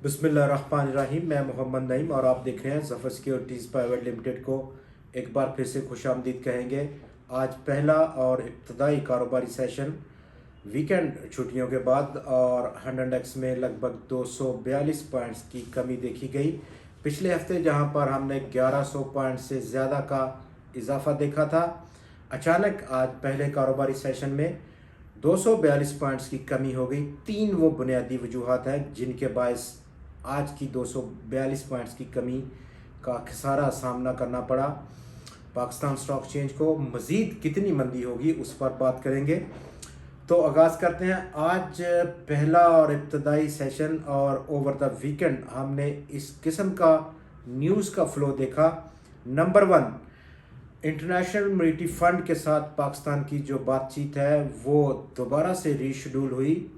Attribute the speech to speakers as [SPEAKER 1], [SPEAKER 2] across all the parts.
[SPEAKER 1] बिस्मिल्लाहिर्रहमानिर्रहीम। मैं मोहम्मद नईम और आप देख रहे हैं ज़फ़र सिक्योरिटीज़ प्राइवेट लिमिटेड को। एक बार फिर से खुशामदीद कहेंगे। आज पहला और इब्तदाई कारोबारी सेशन वीकेंड छुट्टियों के बाद और 100x में लगभग 242 पॉइंट्स की कमी देखी गई। पिछले हफ्ते जहां पर हमने 1100 पॉइंट से ज़्यादा का इजाफा देखा था, अचानक आज पहले कारोबारी सेशन में 242 पॉइंट्स की कमी हो गई। तीन वो बुनियादी वजूहात हैं जिनके बायस आज की 242 पॉइंट्स की कमी का खसारा सामना करना पड़ा। पाकिस्तान स्टॉक एक्सचेंज को मज़ीद कितनी मंदी होगी उस पर बात करेंगे। तो आगाज़ करते हैं। आज पहला और इब्तदाई सेशन और ओवर द वीकेंड हमने इस किस्म का न्यूज़ का फ़्लो देखा। Number one, international monetary fund के साथ पाकिस्तान की जो बातचीत है वो दोबारा से रीशेड्यूल हुई।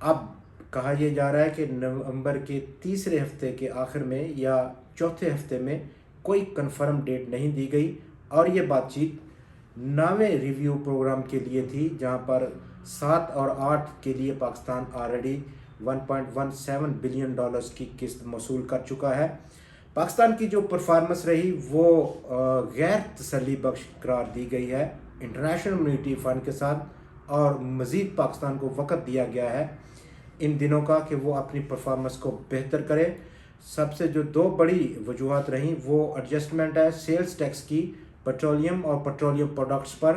[SPEAKER 1] अब कहा यह जा रहा है कि नवंबर के तीसरे हफ्ते के आखिर में या चौथे हफ्ते में, कोई कंफर्म डेट नहीं दी गई। और ये बातचीत 9वें रिव्यू प्रोग्राम के लिए थी, जहां पर 7 और 8 के लिए पाकिस्तान ऑलरेडी $1.17 बिलियन की किस्त मसूल कर चुका है। पाकिस्तान की जो परफॉर्मेंस रही वो गैर तसल्ली बख्श करार दी गई है इंटरनेशनल मॉनेटरी फ़ंड के साथ, और मज़ीद पाकिस्तान को वक़्त दिया गया है इन दिनों का कि वो अपनी परफॉर्मेंस को बेहतर करे। सबसे जो दो बड़ी वजूहत रहीं वो एडजस्टमेंट है सेल्स टैक्स की पेट्रोलियम और पेट्रोलियम प्रोडक्ट्स पर।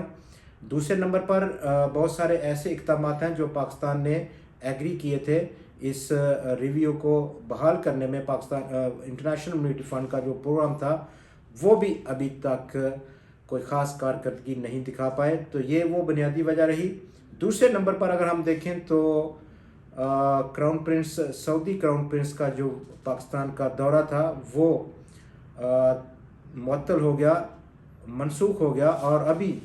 [SPEAKER 1] दूसरे नंबर पर बहुत सारे ऐसे इक़दाम हैं जो पाकिस्तान ने एग्री किए थे इस रिव्यू को बहाल करने में। पाकिस्तान इंटरनेशनल मॉनेटरी फ़ंड का जो प्रोग्राम था वो भी अभी तक कोई ख़ास कारकर्दगी नहीं दिखा पाए, तो ये वो बुनियादी वजह रही। दूसरे नंबर पर अगर हम देखें तो crown Prince, Saudi crown Prince का जो पाकिस्तान का दौरा था वो मुअत्तल हो गया, मनसूख हो गया, और अभी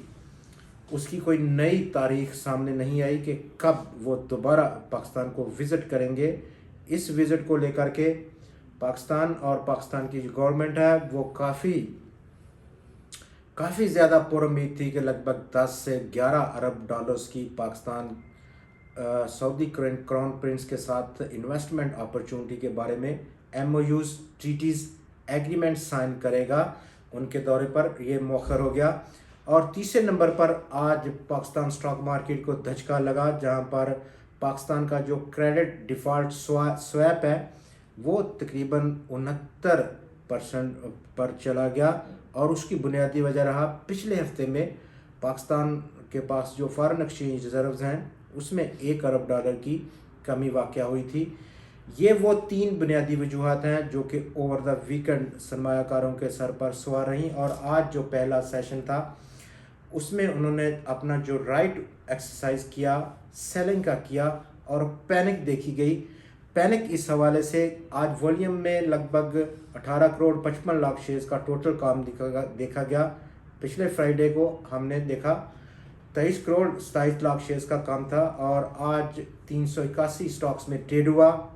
[SPEAKER 1] उसकी कोई नई तारीख सामने नहीं आई कि कब वो दोबारा पाकिस्तान को विज़िट करेंगे। इस विज़िट को लेकर के पाकिस्तान और पाकिस्तान की जो गवर्नमेंट है वो काफ़ी ज़्यादा पुरुम्मीद थी कि लगभग 10 से 11 अरब डॉलर्स की पाकिस्तान सऊदी क्राउन प्रिंस के साथ इन्वेस्टमेंट अपॉर्चुनिटी के बारे में MOUs, ट्रीटीज़, एग्रीमेंट साइन करेगा। उनके दौरे पर ये मौखर हो गया। और तीसरे नंबर पर आज पाकिस्तान स्टॉक मार्केट को धचका लगा, जहां पर पाकिस्तान का जो क्रेडिट डिफ़ॉल्ट स्वैप है वो तकरीबन 69% पर चला गया। और उसकी बुनियादी वजह रहा पिछले हफ्ते में पाकिस्तान के पास जो फॉरेन एक्सचेंज रिजर्व्स हैं उसमें $1 अरब की कमी वाक़या हुई थी। ये वो तीन बुनियादी वजूहात हैं जो कि ओवर द वीकेंड सरमायाकारों के सर पर सवार रहीं। और आज जो पहला सेशन था उसमें उन्होंने अपना जो राइट एक्सरसाइज किया, सेलिंग का किया, और पैनिक देखी गई। पैनिक इस हवाले से आज वॉल्यूम में लगभग 18 करोड़ 55 लाख शेयर्स का टोटल काम देखा गया। पिछले फ्राइडे को हमने देखा 23 करोड़ 27 लाख शेयर्स का काम था, और आज 381 स्टॉक्स में ट्रेड हुआ।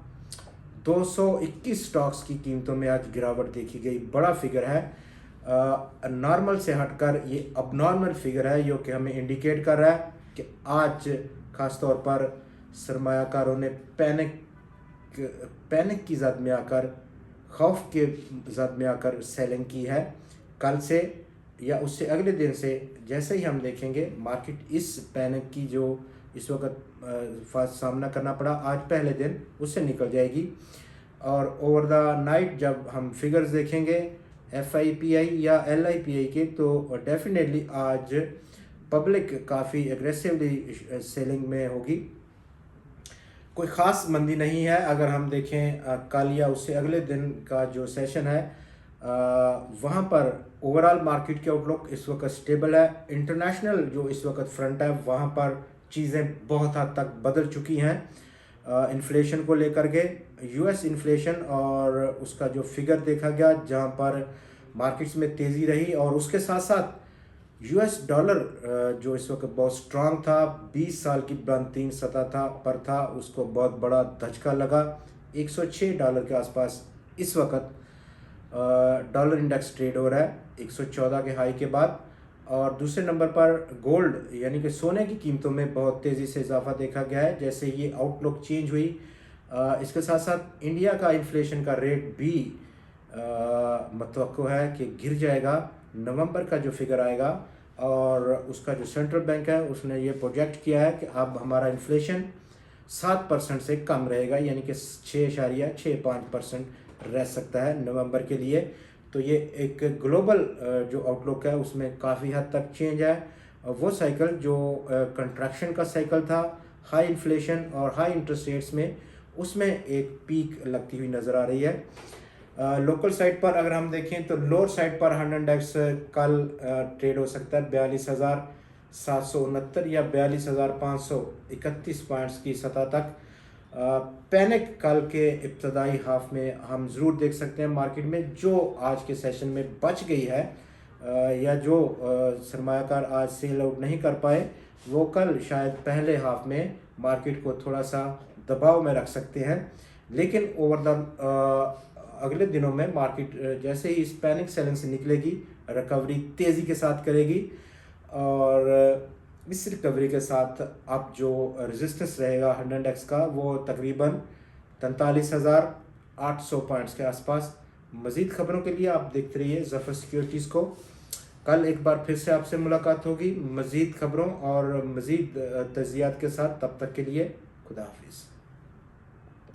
[SPEAKER 1] 221 स्टॉक्स की कीमतों में आज गिरावट देखी गई। बड़ा फिगर है, नॉर्मल से हटकर ये अबनॉर्मल फिगर है, जो कि हमें इंडिकेट कर रहा है कि आज ख़ास तौर पर सरमायाकारों ने पैनिक की जद में आकर, खौफ के जद में आकर सेलिंग की है। कल से या उससे अगले दिन से जैसे ही हम देखेंगे मार्केट इस पैनिक की जो इस वक्त सामना करना पड़ा आज पहले दिन, उससे निकल जाएगी। और ओवर द नाइट जब हम फिगर्स देखेंगे FIPI या LIPI के, तो डेफिनेटली आज पब्लिक काफ़ी एग्रेसिवली सेलिंग में होगी। कोई ख़ास मंदी नहीं है। अगर हम देखें कल या उससे अगले दिन का जो सेशन है वहाँ पर ओवरऑल मार्केट के आउटलुक इस वक्त स्टेबल है। इंटरनेशनल जो इस वक्त फ्रंट है वहाँ पर चीज़ें बहुत हद तक बदल चुकी हैं। इन्फ्लेशन को लेकर के US इन्फ्लेशन और उसका जो फिगर देखा गया, जहाँ पर मार्केट्स में तेज़ी रही, और उसके साथ साथ US डॉलर जो इस वक्त बहुत स्ट्रांग था, 20 साल की बुलंद तीन सतह था, उसको बहुत बड़ा धचका लगा। $106 के आसपास इस वक्त डॉलर इंडेक्स ट्रेड हो रहा है 114 के हाई के बाद। और दूसरे नंबर पर गोल्ड यानी कि सोने की कीमतों में बहुत तेज़ी से इजाफा देखा गया है। जैसे ये आउटलुक चेंज हुई इसके साथ साथ इंडिया का इन्फ्लेशन का रेट भी मतवक्को है कि गिर जाएगा। नवंबर का जो फिगर आएगा और उसका जो सेंट्रल बैंक है उसने ये प्रोजेक्ट किया है कि अब हमारा इन्फ्लेशन 7% से कम रहेगा, यानी कि 6.65% रह सकता है नवंबर के लिए। तो ये एक ग्लोबल जो आउटलुक है उसमें काफ़ी हद तक चेंज है। वो साइकिल जो कंट्रैक्शन का साइकिल था, हाई इन्फ्लेशन और हाई इंटरेस्ट रेट्स में, उसमें एक पीक लगती हुई नज़र आ रही है। लोकल साइड पर अगर हम देखें तो लोअर साइड पर 100 इंडेक्स कल ट्रेड हो सकता है 42,769 या 42,531 पॉइंट्स की सतह तक। पैनिक कल के इब्तदाई हाफ में हम ज़रूर देख सकते हैं मार्केट में। जो आज के सेशन में बच गई है या जो सरमायाकार आज सेल आउट नहीं कर पाए, वो कल शायद पहले हाफ में मार्केट को थोड़ा सा दबाव में रख सकते हैं। लेकिन ओवर द अगले दिनों में मार्केट जैसे ही इस पैनिक सेलिंग से निकलेगी, रिकवरी तेज़ी के साथ करेगी और इस रिकवरी के साथ अब जो रेजिस्टेंस रहेगा 100 इंडेक्स का वो तकरीबन 43,800 पॉइंट्स के आसपास। मज़ीद खबरों के लिए आप देखते रहिए ज़फ़र सिक्योरिटीज़ को। कल एक बार फिर से आपसे मुलाकात होगी मज़ीद खबरों और मज़ीद तज्ज़ियात के साथ। तब तक के लिए खुदा हाफिज़।